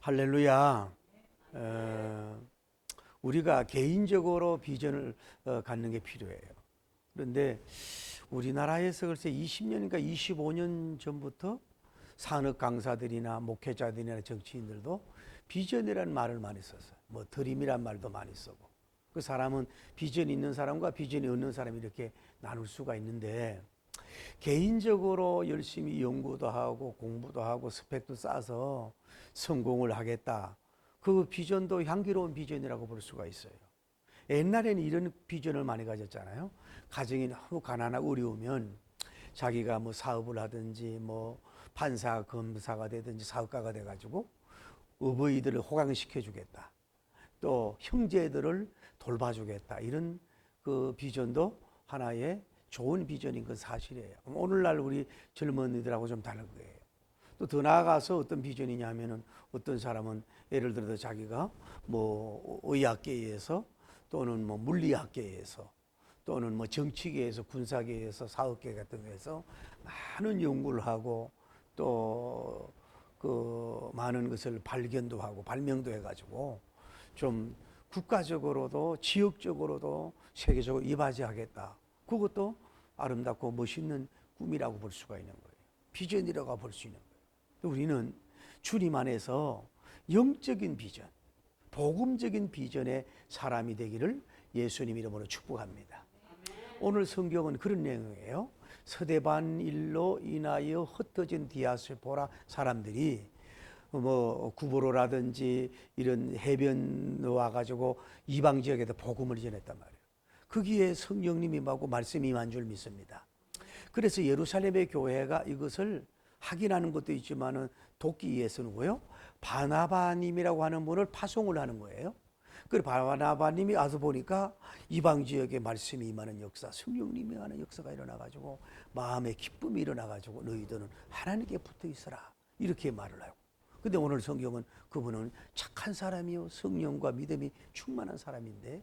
할렐루야. 우리가 개인적으로 비전을 갖는 게 필요해요. 그런데 우리나라에서 글쎄 20년인가 25년 전부터 산업 강사들이나 목회자들이나 정치인들도 비전이라는 말을 많이 썼어요. 뭐 드림이란 말도 많이 쓰고. 그 사람은 비전이 있는 사람과 비전이 없는 사람이 이렇게 나눌 수가 있는데, 개인적으로 열심히 연구도 하고 공부도 하고 스펙도 쌓아서 성공을 하겠다, 그 비전도 향기로운 비전이라고 볼 수가 있어요. 옛날에는 이런 비전을 많이 가졌잖아요. 가정이 너무 가난하고 어려우면 자기가 뭐 사업을 하든지 뭐 판사 검사가 되든지 사업가가 돼가지고 어버이들을 호강시켜 주겠다, 또 형제들을 돌봐주겠다, 이런 그 비전도 하나의 좋은 비전인 건 사실이에요. 오늘날 우리 젊은이들하고 좀 다른 거예요. 또 더 나아가서 어떤 비전이냐 하면은, 어떤 사람은 예를 들어서 자기가 뭐 의학계에서 또는 뭐 물리학계에서 또는 뭐 정치계에서 군사계에서 사업계 같은 데서 많은 연구를 하고 또 그 많은 것을 발견도 하고 발명도 해가지고 좀 국가적으로도 지역적으로도 세계적으로 이바지하겠다. 그것도 아름답고 멋있는 꿈이라고 볼 수가 있는 거예요. 비전이라고 볼 수 있는 거예요. 우리는 주님 안에서 영적인 비전, 복음적인 비전의 사람이 되기를 예수님 이름으로 축복합니다. 오늘 성경은 그런 내용이에요. 서대반 일로 인하여 흩어진 디아스포라 사람들이 뭐 구보로라든지 이런 해변 와가지고 이방 지역에도 복음을 전했단 말이에요. 거기에 성령님이 임하고 말씀이 임한 줄 믿습니다. 그래서 예루살렘의 교회가 이것을 확인하는 것도 있지만은 돕기 위해서는 뭐요? 바나바님이라고 하는 분을 파송을 하는 거예요. 그 바나바님이 와서 보니까 이방 지역에 말씀이 임하는 역사, 성령님이 하는 역사가 일어나가지고 마음의 기쁨이 일어나가지고 너희들은 하나님께 붙어 있어라, 이렇게 말을 하고. 근데 오늘 성경은 그분은 착한 사람이요 성령과 믿음이 충만한 사람인데,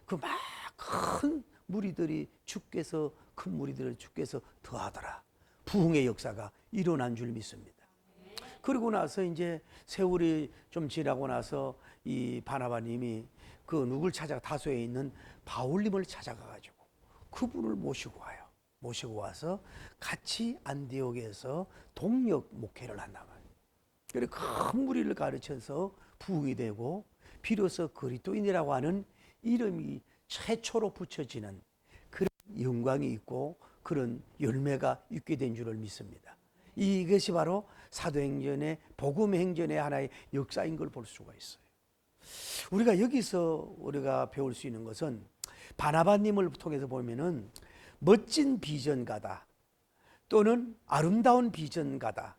그 막 큰 무리들이 주께서 큰 무리들을 주께서 더하더라, 부흥의 역사가 일어난 줄 믿습니다. 그리고 나서 이제 세월이 좀 지나고 나서 이 바나바님이 그 누굴 찾아, 다소에 있는 바울님을 찾아가가지고 그분을 모시고 와요. 모시고 와서 같이 안디옥에서 동력 목회를 한단 말이에요. 그리고 큰 무리를 가르쳐서 부흥이 되고 비로소 그리스도인이라고 하는 이름이 최초로 붙여지는 그런 영광이 있고 그런 열매가 있게 된 줄을 믿습니다. 이것이 바로 사도행전의 복음행전의 하나의 역사인 걸 볼 수가 있어요. 우리가 여기서 우리가 배울 수 있는 것은, 바나바님을 통해서 보면은 멋진 비전가다, 또는 아름다운 비전가다,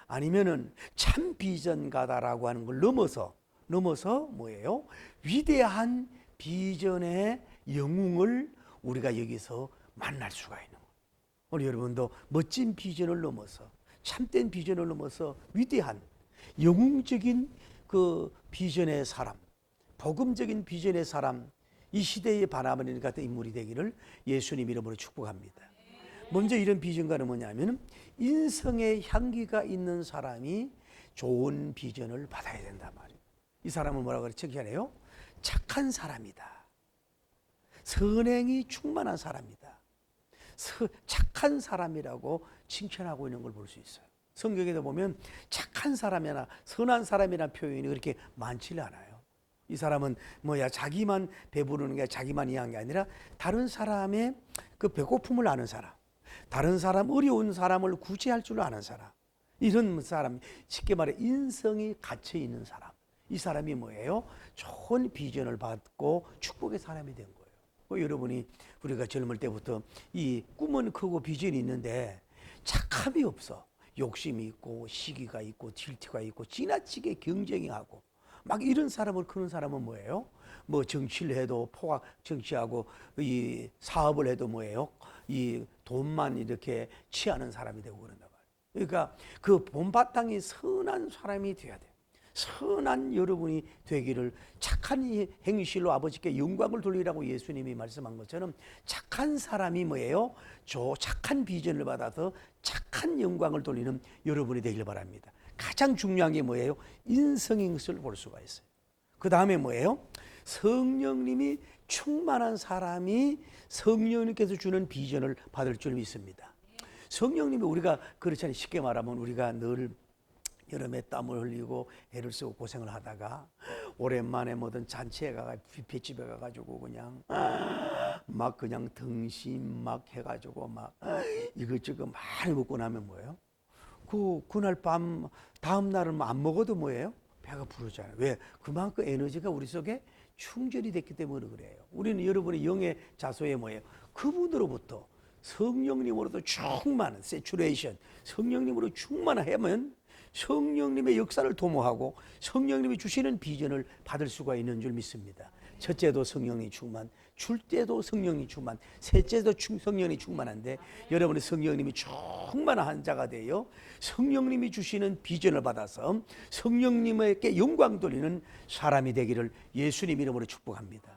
아니면은 참 비전가다라고 하는 걸 넘어서 뭐예요? 위대한 비전의 영웅을 우리가 여기서 만날 수가 있는 거예요. 오늘 여러분도 멋진 비전을 넘어서, 참된 비전을 넘어서 위대한 영웅적인 그 비전의 사람, 복음적인 비전의 사람, 이 시대의 바나바님 같은 인물이 되기를 예수님 이름으로 축복합니다. 먼저 이런 비전가는 뭐냐면, 인성의 향기가 있는 사람이 좋은 비전을 받아야 된단 말이에요. 이 사람은 뭐라고 칭찬해요? 착한 사람이다, 선행이 충만한 사람이다, 착한 사람이라고 칭찬하고 있는 걸 볼 수 있어요. 성경에도 보면 착한 사람이나 선한 사람이라는 표현이 그렇게 많지는 않아요. 이 사람은 뭐야, 자기만 배부르는 게, 자기만 이해한 게 아니라 다른 사람의 그 배고픔을 아는 사람, 다른 사람, 어려운 사람을 구제할 줄 아는 사람, 이런 사람, 쉽게 말해 인성이 갇혀 있는 사람, 이 사람이 뭐예요? 좋은 비전을 받고 축복의 사람이 된 거예요. 여러분이, 우리가 젊을 때부터 이 꿈은 크고 비전이 있는데 착함이 없어, 욕심이 있고 시기가 있고 질투가 있고 지나치게 경쟁하고 막 이런 사람을, 그런 사람은 뭐예요? 뭐 정치를 해도 포괄 정치하고 이 사업을 해도 뭐예요? 이 돈만 이렇게 취하는 사람이 되고 그런단 말이에요. 그러니까 그 본바탕이 선한 사람이 돼야 돼요. 선한 여러분이 되기를, 착한 행실로 아버지께 영광을 돌리라고 예수님이 말씀한 것처럼 착한 사람이 뭐예요? 착한 비전을 받아서 착한 영광을 돌리는 여러분이 되길 바랍니다. 가장 중요한 게 뭐예요? 인성인 것을 볼 수가 있어요. 그 다음에 뭐예요? 성령님이 충만한 사람이 성령님께서 주는 비전을 받을 줄 믿습니다. 성령님이 우리가 그렇잖아요. 쉽게 말하면 우리가 늘 여름에 땀을 흘리고 애를 쓰고 고생을 하다가 오랜만에 뭐든 잔치에 가가 뷔페집에 가가지고 그냥 막 그냥 등심 막 해가지고 막 이것저것 많이 먹고 나면 뭐예요? 그날 밤 다음 날은 안 먹어도 뭐예요? 배가 부르잖아요. 왜? 그만큼 에너지가 우리 속에 충전이 됐기 때문에 그래요. 우리는 여러분의 영의 자소에 뭐예요? 그분으로부터 성령님으로도 충만한 세츄레이션, 성령님으로 충만하면 성령님의 역사를 도모하고 성령님이 주시는 비전을 받을 수가 있는 줄 믿습니다. 첫째도 성령이 충만, 줄 때도 성령이 충만, 셋째도 성령이 충만한데 여러분의 성령님이 충만한 자가 되어 성령님이 주시는 비전을 받아서 성령님에게 영광 돌리는 사람이 되기를 예수님 이름으로 축복합니다.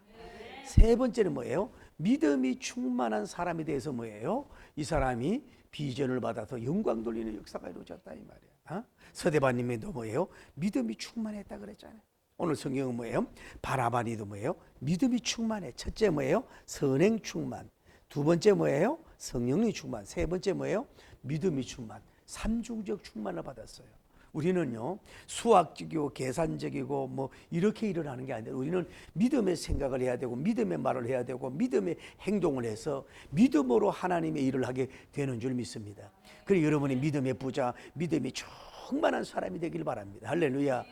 세 번째는 뭐예요? 믿음이 충만한 사람에 대해서 뭐예요? 이 사람이 비전을 받아서 영광 돌리는 역사가 이루어졌다 이 말이야. 서대반님도 뭐예요? 믿음이 충만했다 그랬잖아요. 오늘 성경은 뭐예요? 바라바니도 뭐예요? 믿음이 충만해. 첫째 뭐예요? 선행 충만. 두 번째 뭐예요? 성령이 충만. 세 번째 뭐예요? 믿음이 충만. 삼중적 충만을 받았어요. 우리는요 수학적이고 계산적이고 뭐 이렇게 일을 하는 게 아니라 우리는 믿음의 생각을 해야 되고 믿음의 말을 해야 되고 믿음의 행동을 해서 믿음으로 하나님의 일을 하게 되는 줄 믿습니다. 그래서 여러분이 믿음의 부자, 믿음이 충만한 사람이 되길 바랍니다. 할렐루야.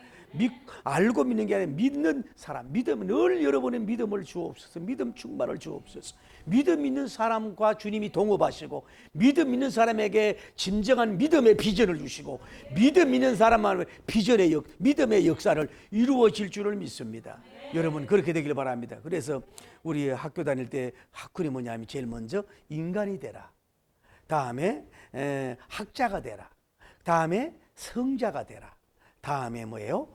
알고 믿는 게 아니라 믿는 사람, 믿음은 늘 여러분의 믿음을 주옵소서. 믿음 충만을 주옵소서. 믿음 있는 사람과 주님이 동업하시고 믿음 있는 사람에게 진정한 믿음의 비전을 주시고 믿음 있는 사람만 믿음의 역사를 이루어질 줄을 믿습니다. 여러분 그렇게 되길 바랍니다. 그래서 우리 학교 다닐 때 학군이 뭐냐면 제일 먼저 인간이 되라, 다음에 학자가 되라, 다음에 성자가 되라, 다음에 뭐예요?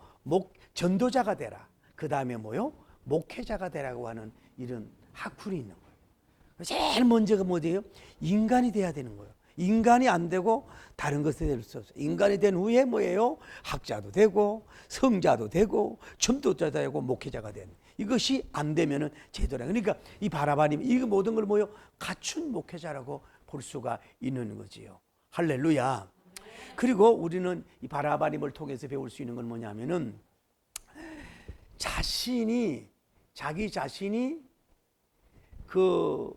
전도자가 되라. 그 다음에 뭐요? 목회자가 되라고 하는 이런 학문이 있는 거예요. 제일 먼저가 뭐예요? 인간이 돼야 되는 거예요. 인간이 안 되고 다른 것이 될 수 없어요. 인간이 된 후에 뭐예요? 학자도 되고 성자도 되고 전도자도 되고 목회자가 되는. 이것이 안 되면은 제대로. 그러니까 이 바라바님 이 모든 걸 뭐요? 갖춘 목회자라고 볼 수가 있는 거지요. 할렐루야. 그리고 우리는 이 바라바님을 통해서 배울 수 있는 건 뭐냐면은 자기 자신이 그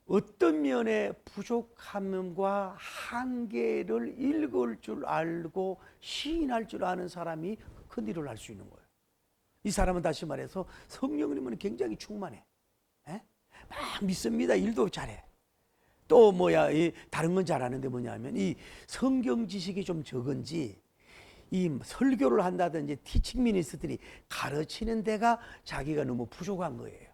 어떤 면의 부족함과 한계를 읽을 줄 알고 시인할 줄 아는 사람이 큰 일을 할 수 있는 거예요. 이 사람은 다시 말해서 성령님은 굉장히 충만해. 막 믿습니다. 일도 잘해. 또 다른 건 잘하는데 뭐냐면 이 성경 지식이 좀 적은지 이 설교를 한다든지 티칭 미니스트들이 가르치는 데가 자기가 너무 부족한 거예요.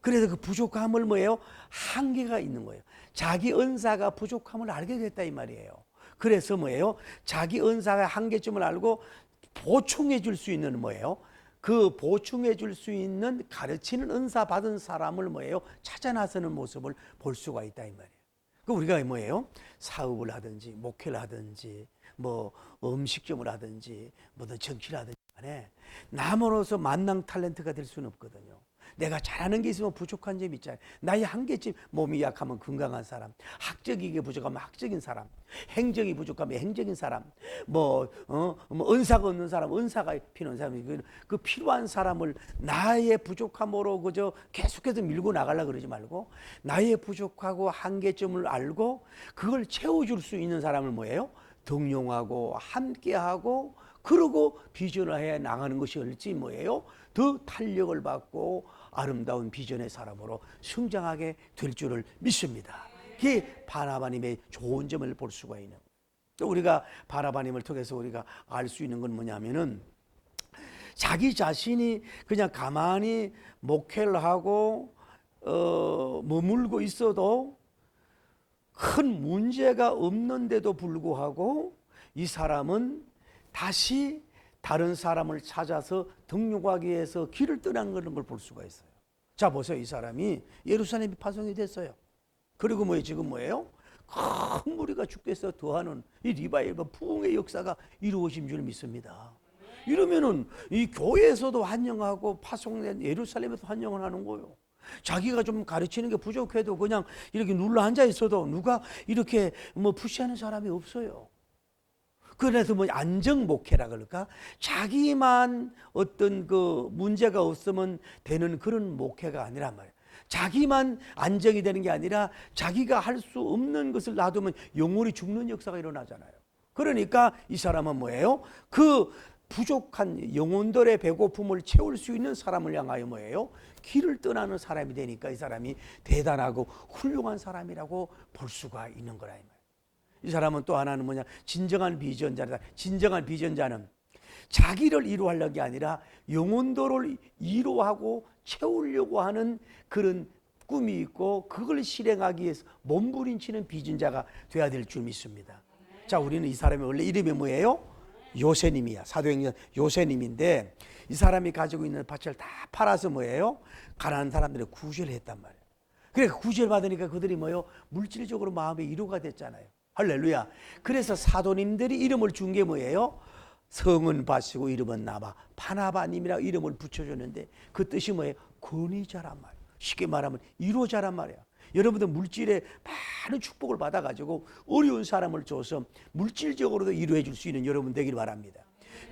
그래서 그 부족함을 뭐예요? 한계가 있는 거예요. 자기 은사가 부족함을 알게 됐다 이 말이에요. 그래서 뭐예요? 자기 은사가 한계점을 알고 보충해 줄 수 있는 뭐예요? 그 보충해 줄 수 있는 가르치는 은사 받은 사람을 뭐예요? 찾아 나서는 모습을 볼 수가 있다 이 말이에요. 그 우리가 뭐예요? 사업을 하든지 목회를 하든지 뭐 음식점을 하든지 뭐든 정치를 하든지 간에 남으로서 만능 탤런트가 될 수는 없거든요. 내가 잘하는 게 있으면 부족한 점이 있잖아요. 나의 한계점, 몸이 약하면 건강한 사람, 학적이게 부족하면 학적인 사람, 행정이 부족하면 행정인 사람, 은사가 없는 사람, 은사가 필요한 사람, 그 필요한 사람을 나의 부족함으로 그저 계속해서 밀고 나가려고 그러지 말고 나의 부족하고 한계점을 알고 그걸 채워줄 수 있는 사람을 뭐예요? 동용하고 함께하고 그러고 비전을 해 나가는 것이 얼지 뭐예요? 더 탄력을 받고 아름다운 비전의 사람으로 성장하게 될 줄을 믿습니다. 그게 바나바님의 좋은 점을 볼 수가 있는. 또 우리가 바나바님을 통해서 우리가 알 수 있는 건 뭐냐면은 자기 자신이 그냥 가만히 목회를 하고 머물고 있어도 큰 문제가 없는데도 불구하고 이 사람은 다시 다른 사람을 찾아서 등록하기 위해서 길을 떠난 걸 볼 수가 있어요. 자 보세요. 이 사람이 예루살렘이 파송이 됐어요. 그리고 지금 뭐예요? 큰 무리가 주께서 더하는 이 리바이벌 부흥의 역사가 이루어진 줄 믿습니다. 이러면은 이 교회에서도 환영하고 파송된 예루살렘에서 환영을 하는 거예요. 자기가 좀 가르치는 게 부족해도 그냥 이렇게 눌러 앉아 있어도 누가 이렇게 뭐 푸시하는 사람이 없어요. 그래서 뭐 안정 목회라 그럴까? 자기만 어떤 그 문제가 없으면 되는 그런 목회가 아니란 말이에요. 자기만 안정이 되는 게 아니라 자기가 할 수 없는 것을 놔두면 영혼이 죽는 역사가 일어나잖아요. 그러니까 이 사람은 뭐예요? 그 부족한 영혼들의 배고픔을 채울 수 있는 사람을 향하여 뭐예요? 길을 떠나는 사람이 되니까 이 사람이 대단하고 훌륭한 사람이라고 볼 수가 있는 거라 이 말이에요. 이 사람은 또 하나는 뭐냐? 진정한 비전자다. 진정한 비전자는 자기를 위로하려는 게 아니라 영혼들을 위로하고 채우려고 하는 그런 꿈이 있고 그걸 실행하기 위해서 몸부림치는 비전자가 돼야 될 줄 믿습니다. 자, 우리는 이 사람의 원래 이름이 뭐예요? 요새님이야. 사도행전 요새님인데 이 사람이 가지고 있는 밭을 다 팔아서 뭐예요? 가난한 사람들의 구제를 했단 말이에요. 그러니까 구제를 받으니까 그들이 뭐예요? 물질적으로 마음의 위로가 됐잖아요. 할렐루야. 그래서 사도님들이 이름을 준 게 뭐예요? 성은 바시고 이름은 나바 파나바님이라고 이름을 붙여줬는데 그 뜻이 뭐예요? 권위자란 말이에요. 쉽게 말하면 위로자란 말이에요. 여러분들 물질에 많은 축복을 받아가지고 어려운 사람을 줘서 물질적으로도 위로해 줄 수 있는 여러분 되길 바랍니다.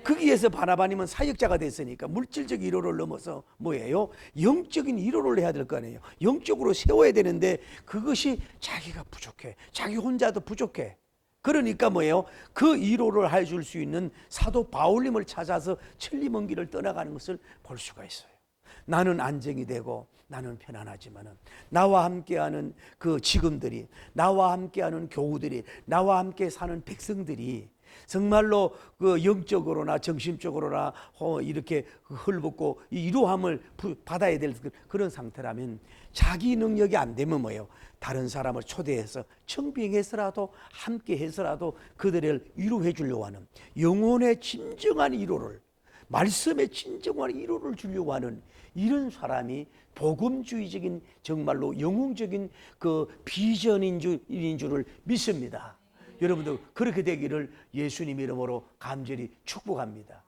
거기에서 바나바님은 사역자가 됐으니까 물질적 위로를 넘어서 뭐예요? 영적인 위로를 해야 될 거 아니에요. 영적으로 세워야 되는데 그것이 자기가 부족해. 자기 혼자도 부족해. 그러니까 뭐예요? 그 위로를 해줄 수 있는 사도 바울님을 찾아서 천리 먼 길을 떠나가는 것을 볼 수가 있어요. 나는 안정이 되고 나는 편안하지만은 나와 함께하는 그 직원들이, 나와 함께하는 교우들이, 나와 함께 사는 백성들이 정말로 그 영적으로나 정신적으로나 이렇게 헐벗고 위로함을 받아야 될 그런 상태라면 자기 능력이 안 되면 뭐예요? 다른 사람을 초대해서 청빙해서라도 함께 해서라도 그들을 위로해 주려고 하는 영혼의 진정한 위로를, 말씀의 진정한 위로를 주려고 하는 이런 사람이 복음주의적인 정말로 영웅적인 그 비전인 줄을 믿습니다. 여러분들 그렇게 되기를 예수님 이름으로 간절히 축복합니다.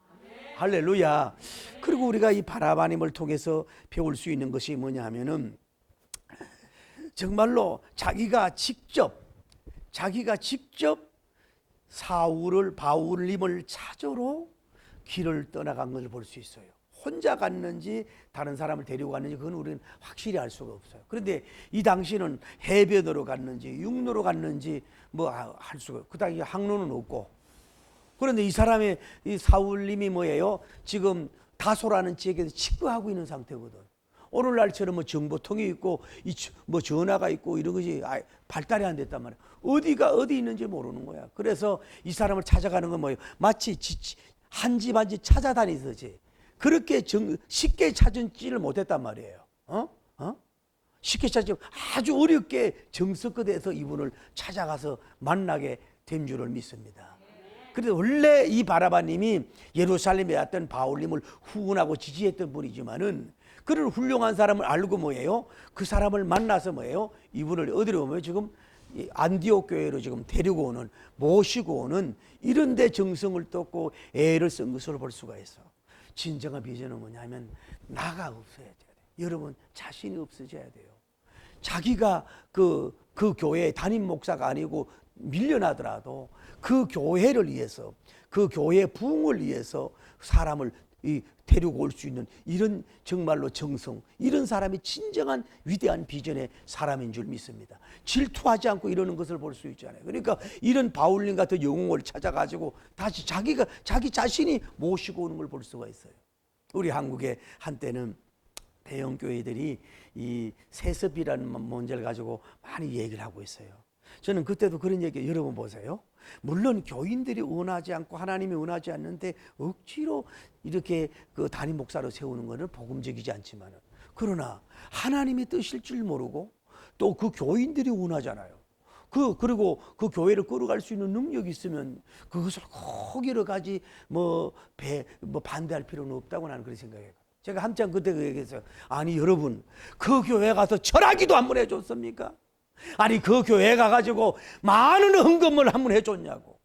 할렐루야. 그리고 우리가 이 바나바님을 통해서 배울 수 있는 것이 뭐냐 하면은 정말로 자기가 직접 바울님을 찾으러 길을 떠나간 것을 볼 수 있어요. 혼자 갔는지 다른 사람을 데리고 갔는지 그건 우리는 확실히 알 수가 없어요. 그런데 이 당시는 해변으로 갔는지 육로로 갔는지 뭐 할 수가 없고 그다음에 항로는 없고, 그런데 이 사람의 이 사울님이 뭐예요? 지금 다소라는 지역에서 치부하고 있는 상태거든. 오늘날처럼 뭐 정보통이 있고 뭐 전화가 있고 이런 것이 발달이 안 됐단 말이야. 어디가 어디 있는지 모르는 거야. 그래서 이 사람을 찾아가는 건 뭐예요? 마치 한 집 한 집 찾아다니듯이 그렇게 쉽게 찾지를 못했단 말이에요. 쉽게 찾지 아주 어렵게 정석거대에서 이분을 찾아가서 만나게 된 줄을 믿습니다. 그래서 원래 이 바나바님이 예루살렘에 왔던 바울님을 후원하고 지지했던 분이지만은 그를 훌륭한 사람을 알고 뭐예요? 그 사람을 만나서 뭐예요? 이분을 어디로 오면 지금 안디옥 교회로 지금 데리고 오는, 모시고 오는 이런 데 정성을 떴고 애를 쓴 것으로 볼 수가 있어. 진정한 비전은 뭐냐면 나가 없어야 돼요. 여러분 자신이 없어져야 돼요. 자기가 그 교회의 담임 목사가 아니고 밀려나더라도 그 교회를 위해서, 그 교회의 부흥을 위해서 사람을 데리고 올 수 있는 이런 정말로 정성, 이런 사람이 진정한 위대한 비전의 사람인 줄 믿습니다. 질투하지 않고 이러는 것을 볼 수 있잖아요. 그러니까 이런 바울님 같은 영웅을 찾아가지고 다시 자기 자신이 모시고 오는 걸 볼 수가 있어요. 우리 한국에 한때는 대형 교회들이 이 세습이라는 문제를 가지고 많이 얘기를 하고 있어요. 저는 그때도 그런 얘기 여러분 보세요. 물론 교인들이 원하지 않고 하나님이 원하지 않는데 억지로 이렇게 그 담임 목사로 세우는 것은 복음적이지 않지만, 그러나 하나님이 뜻일 줄 모르고 또 그 교인들이 원하잖아요. 그리고 그 교회를 끌어갈 수 있는 능력이 있으면 그것을 꼭 여러 가지 반대할 필요는 없다고 나는 그렇게 생각해요. 제가 한참 그때 그 얘기했어요. 아니 여러분, 그 교회 가서 철학기도 한 번 해줬습니까? 아니 그 교회 가가지고 많은 헌금을 한번 해줬냐고.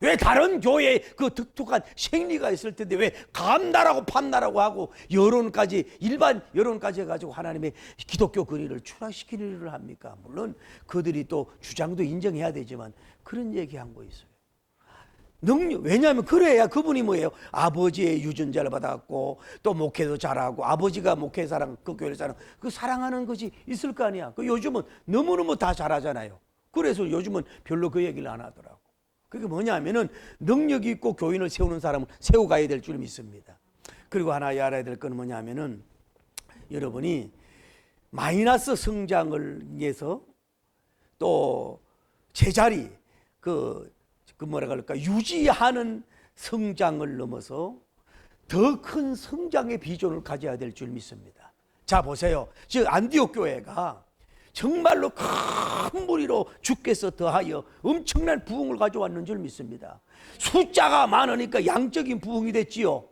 왜 다른 교회에 그 독특한 생리가 있을 텐데 왜 감나라고 판나라고 하고 여론까지 일반 여론까지 해가지고 하나님의 기독교 권위를 추락시키는 일을 합니까? 물론 그들이 또 주장도 인정해야 되지만 그런 얘기한 거 있어요. 능력, 왜냐하면 그래야 그분이 뭐예요? 아버지의 유전자를 받았고 또 목회도 잘하고 아버지가 목회 사랑, 그 교회를 사랑, 그 사랑하는 것이 있을 거 아니야. 그 요즘은 너무너무 다 잘하잖아요. 그래서 요즘은 별로 그 얘기를 안 하더라고. 그게 뭐냐면은 능력이 있고 교인을 세우는 사람을 세워가야 될 줄 믿습니다. 그리고 하나 알아야 될 건 뭐냐면은 여러분이 마이너스 성장을 위해서 또 제자리 그 뭐라 그럴까 유지하는 성장을 넘어서 더 큰 성장의 비전을 가져야 될 줄 믿습니다. 자 보세요. 지금 안디옥 교회가 정말로 큰 무리로 주께서 더하여 엄청난 부흥을 가져왔는 줄 믿습니다. 숫자가 많으니까 양적인 부흥이 됐지요.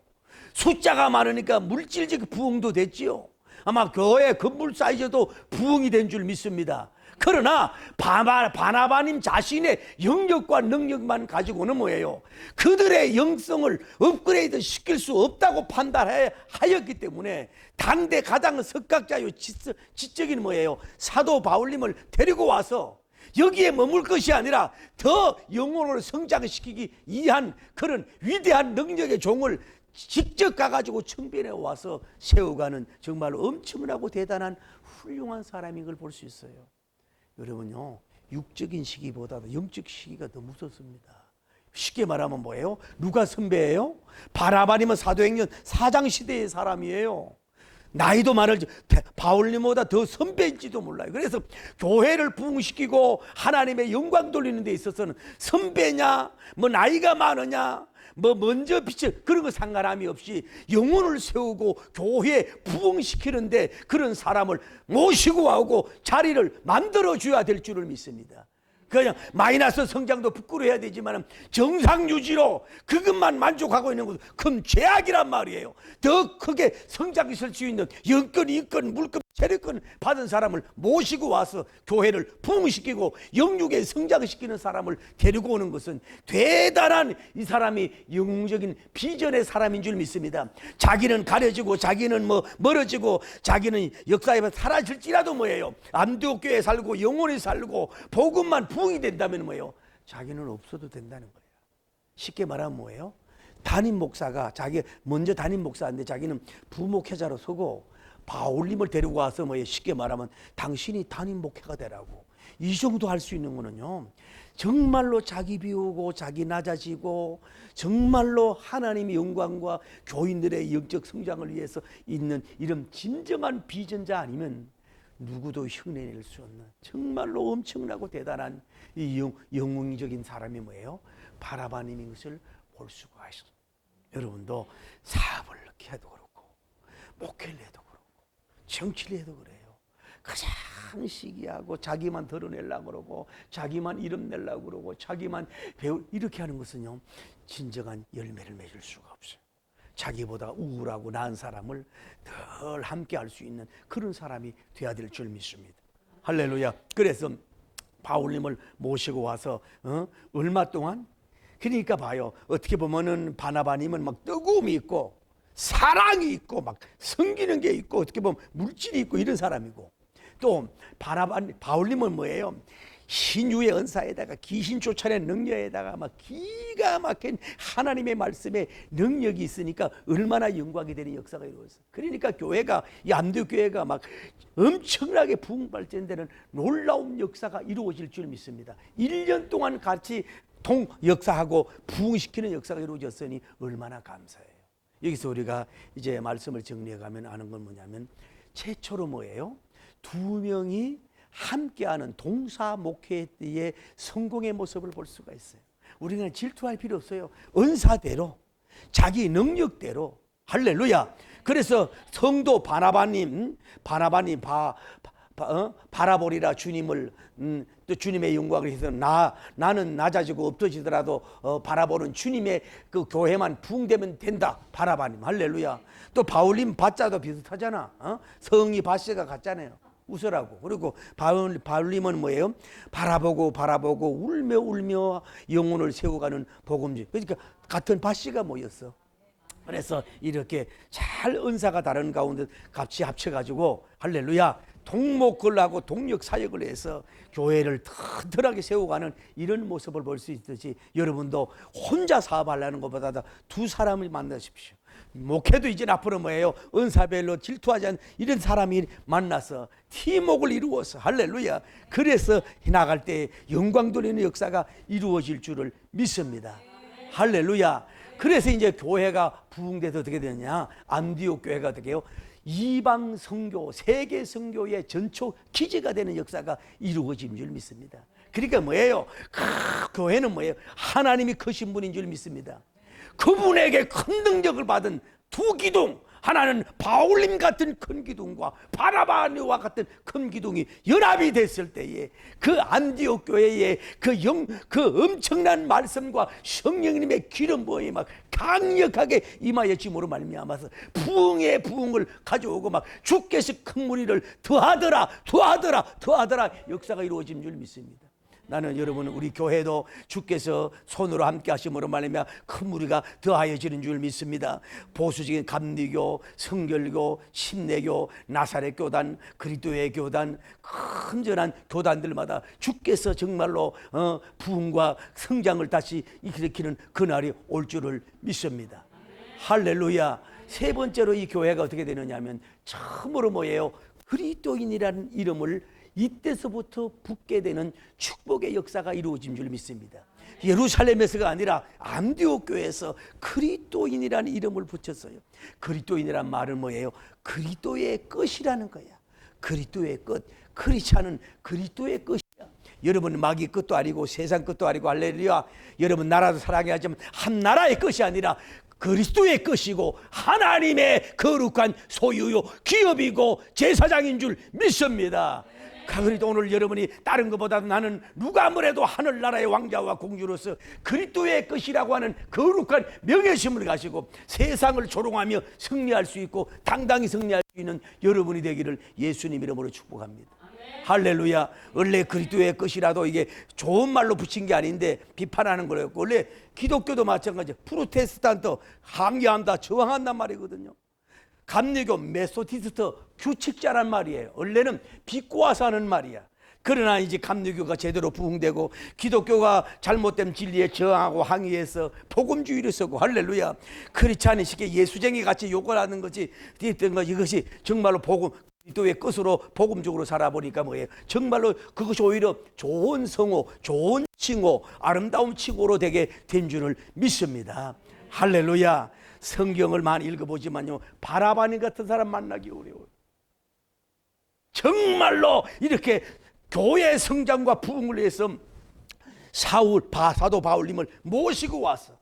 숫자가 많으니까 물질적 부흥도 됐지요. 아마 교회 건물 사이즈도 부흥이 된 줄 믿습니다. 그러나 바나바님 자신의 영역과 능력만 가지고는 뭐예요? 그들의 영성을 업그레이드 시킬 수 없다고 판단하였기 때문에 당대 가장 석각자요 지적인 뭐예요? 사도 바울님을 데리고 와서 여기에 머물 것이 아니라 더 영혼을 성장시키기 위한 그런 위대한 능력의 종을 직접 가가지고 청변에 와서 세워가는 정말로 엄청나고 대단한 훌륭한 사람인 걸 볼 수 있어요. 여러분요, 육적인 시기보다도 영적 시기가 더 무섭습니다. 쉽게 말하면 뭐예요? 누가 선배예요? 바나바님은 사도행전 4장 시대의 사람이에요. 나이도 많을지 바울님보다 더 선배일지도 몰라요. 그래서 교회를 부흥시키고 하나님의 영광 돌리는 데 있어서는 선배냐 뭐 나이가 많으냐 뭐 먼저 빛을 그런 거 상관함이 없이 영혼을 세우고 교회 부흥시키는데 그런 사람을 모시고 오고 자리를 만들어줘야 될 줄을 믿습니다. 그냥 마이너스 성장도 부끄러워야 되지만 정상 유지로 그것만 만족하고 있는 것은 큰 죄악이란 말이에요. 더 크게 성장했을 수 있는 영권, 인권, 물권, 세력권 받은 사람을 모시고 와서 교회를 부흥시키고 영육에 성장시키는 사람을 데리고 오는 것은 대단한 이 사람이 영웅적인 비전의 사람인 줄 믿습니다. 자기는 가려지고 자기는 뭐 멀어지고 자기는 역사에 사라질지라도 뭐예요? 안디옥 교회에 살고 영혼이 살고 복음만 부흥이 된다면 뭐예요? 자기는 없어도 된다는 거예요. 쉽게 말하면 뭐예요? 담임 목사가 자기 먼저 담임 목사인데 자기는 부목회자로 서고 바울님을 데리고 와서 뭐예요? 쉽게 말하면 당신이 담임 목회가 되라고. 이 정도 할 수 있는 거는요, 정말로 자기 비우고 자기 낮아지고 정말로 하나님의 영광과 교인들의 영적 성장을 위해서 있는 이런 진정한 비전자 아니면 누구도 흉내낼 수 없는 정말로 엄청나고 대단한 이 영웅적인 사람이 뭐예요? 바나바님인 것을 볼 수가 있어요. 여러분도 사업을 해도 그렇고 목회를 해도 그렇고 정치를 해도 그래요. 가장 시기하고 자기만 드러내려고 그러고 자기만 이름 내려고 그러고 자기만 배우 이렇게 하는 것은요, 진정한 열매를 맺을 수가 없어요. 자기보다 우울하고 나은 사람을 덜 함께 할 수 있는 그런 사람이 되어야 될 줄 믿습니다. 할렐루야. 그래서 바울님을 모시고 와서 얼마 동안 그러니까 봐요. 어떻게 보면은 바나바님은 막 뜨거움이 있고 사랑이 있고 막 섬기는 게 있고 어떻게 보면 물질이 있고 이런 사람이고 또 바울님은 뭐예요? 신유의 은사에다가 귀신 쫓아내는 능력에다가 막 기가 막힌 하나님의 말씀에 능력이 있으니까 얼마나 영광이 되는 역사가 이루어졌어요. 그러니까 교회가 이 안디옥 교회가 막 엄청나게 부흥 발전되는 놀라운 역사가 이루어질 줄 믿습니다. 1년 동안 같이 역사하고 부흥시키는 역사가 이루어졌으니 얼마나 감사해요. 여기서 우리가 이제 말씀을 정리해가면 아는 건 뭐냐면 최초로 뭐예요? 2명이 함께하는 동사 목회의 성공의 모습을 볼 수가 있어요. 우리는 질투할 필요 없어요. 은사대로 자기 능력대로 할렐루야. 그래서 성도 바나바님 바라보리라 주님을 또 주님의 영광을 해서 나는 낮아지고 없어지더라도 바라보는 주님의 그 교회만 부흥되면 된다. 바나바님 할렐루야. 또 바울님 밭자도 비슷하잖아. 성이 밭새가 같잖아요. 웃으라고. 그리고 바울님은 뭐예요? 바라보고 울며 영혼을 세워가는 복음지. 그러니까 같은 바씨가 모였어. 그래서 이렇게 잘 은사가 다른 가운데 같이 합쳐가지고 할렐루야 동목걸하고 동력 사역을 해서 교회를 튼튼하게 세워가는 이런 모습을 볼 수 있듯이 여러분도 혼자 사업하려는 것보다 두 사람을 만나십시오. 목회도 이제 앞으로 뭐예요? 은사별로 질투하지 않는 이런 사람이 만나서 팀웍을 이루어서 할렐루야. 그래서 나갈 때 영광 돌리는 역사가 이루어질 줄을 믿습니다. 할렐루야. 그래서 이제 교회가 부흥돼서 어떻게 되느냐? 안디옥 교회가 어떻게 해요? 이방 선교, 세계 선교의 전초 기지가 되는 역사가 이루어진 줄 믿습니다. 그러니까 뭐예요? 교회는 뭐예요? 하나님이 크신 분인 줄 믿습니다. 그분에게 큰 능력을 받은 두 기둥, 하나는 바울님 같은 큰 기둥과 바나바와 같은 큰 기둥이 연합이 됐을 때에 그 안디옥 교회에 그 엄청난 말씀과 성령님의 기름 부음이 막 강력하게 임하였음으로 말미암아서 부흥의 부흥을 가져오고 막 주께서 큰 무리를 더하더라 역사가 이루어진 줄 믿습니다. 나는 여러분 우리 교회도 주께서 손으로 함께 하심으로 말미암아 큰 무리가 더하여지는 줄 믿습니다. 보수적인 감리교, 성결교, 침례교, 나사렛 교단, 그리스도의 교단, 큰전한 교단들마다 주께서 정말로 부흥과 성장을 다시 일으키는 그날이 올 줄을 믿습니다. 할렐루야. 세 번째로 이 교회가 어떻게 되느냐 하면 처음으로 뭐예요? 그리스도인이라는 이름을 이때서부터 붙게 되는 축복의 역사가 이루어진 줄 믿습니다. 예루살렘에서가 아니라 안디옥 교회에서 그리스도인이라는 이름을 붙였어요. 그리스도인이란 말은 뭐예요? 그리스도의 끝이라는 거야. 그리스도의 끝. 크리스찬은 그리스도의 끝이야. 여러분 마귀 끝도 아니고 세상 끝도 아니고 할렐루야. 여러분 나라도 사랑해야 하지만 한 나라의 끝이 아니라 그리스도의 것이고 하나님의 거룩한 소유요 기업이고 제사장인 줄 믿습니다. 그리도 오늘 여러분이 다른 것보다 나는 누가 뭐래도 하늘나라의 왕자와 공주로서 그리스도의 것이라고 하는 거룩한 명예심을 가지고 세상을 조롱하며 승리할 수 있고 당당히 승리할 수 있는 여러분이 되기를 예수님 이름으로 축복합니다. 할렐루야. 원래 그리스도의 것이라도 이게 좋은 말로 붙인 게 아닌데 비판하는 거였고, 원래 기독교도 마찬가지예요. 프로테스탄트 항의한다, 저항한단 말이거든요. 감리교, 메소디스트 규칙자란 말이에요. 원래는 비꼬아서 하는 말이야. 그러나 이제 감리교가 제대로 부흥되고 기독교가 잘못된 진리에 저항하고 항의해서 복음주의를 쓰고 할렐루야. 크리스찬이 쉽게 예수쟁이 같이 욕을 하는 것이 이것이 정말로 그리스도의 끝으로 복음적으로 살아보니까 뭐예요? 정말로 그것이 오히려 좋은 성호, 좋은 칭호, 아름다운 칭호로 되게 된 줄을 믿습니다. 할렐루야. 성경을 많이 읽어보지만요, 바라바니 같은 사람 만나기 어려워요. 정말로 이렇게 교회 성장과 부흥을 위해서 사도 바울님을 모시고 와서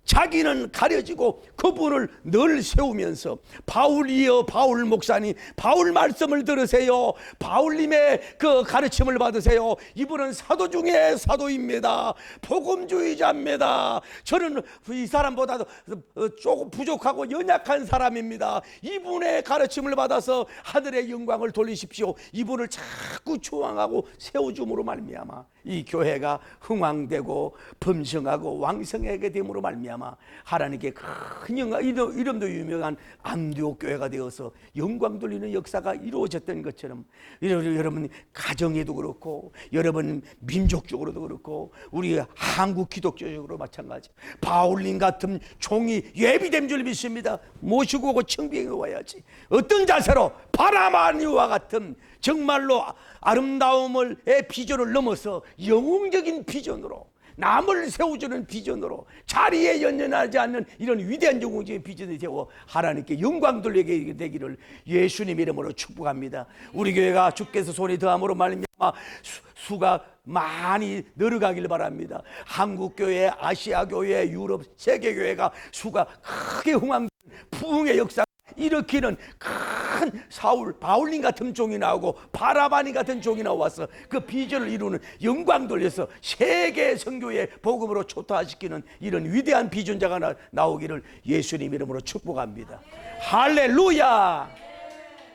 자기는 가려지고 그분을 늘 세우면서 바울이여 바울 목사님, 바울 말씀을 들으세요. 바울님의 그 가르침을 받으세요. 이분은 사도 중에 사도입니다. 복음주의자입니다. 저는 이 사람보다도 조금 부족하고 연약한 사람입니다. 이분의 가르침을 받아서 하늘의 영광을 돌리십시오. 이분을 자꾸 조항하고 세워줌으로 말미암아 이 교회가 흥왕되고 범성하고 왕성하게 됨으로 말미암아 하나님께 큰 영광, 이름도 유명한 안디옥 교회가 되어서 영광 돌리는 역사가 이루어졌던 것처럼 여러분 가정에도 그렇고 여러분 민족적으로도 그렇고 우리 한국 기독교적으로 마찬가지. 바울님 같은 종이 예비된 줄 믿습니다. 모시고 오고 청빙해 와야지. 어떤 자세로 바나바와 같은 정말로 아름다움의 비전을 넘어서 영웅적인 비전으로 남을 세워주는 비전으로 자리에 연연하지 않는 이런 위대한 영웅적인 비전을 세워 하나님께 영광 돌리게 되기를 예수님 이름으로 축복합니다. 우리 교회가 주께서 손이 더함으로 말미암아 수가 많이 늘어가길 바랍니다. 한국교회, 아시아교회, 유럽, 세계교회가 수가 크게 흥황 부흥의 역사 일으키는 큰 바울님 같은 종이 나오고 바나바님 같은 종이 나와서 그 비전을 이루는 영광 돌려서 세계 선교의 복음으로 초토화시키는 이런 위대한 비전자가 나오기를 예수님 이름으로 축복합니다. 할렐루야.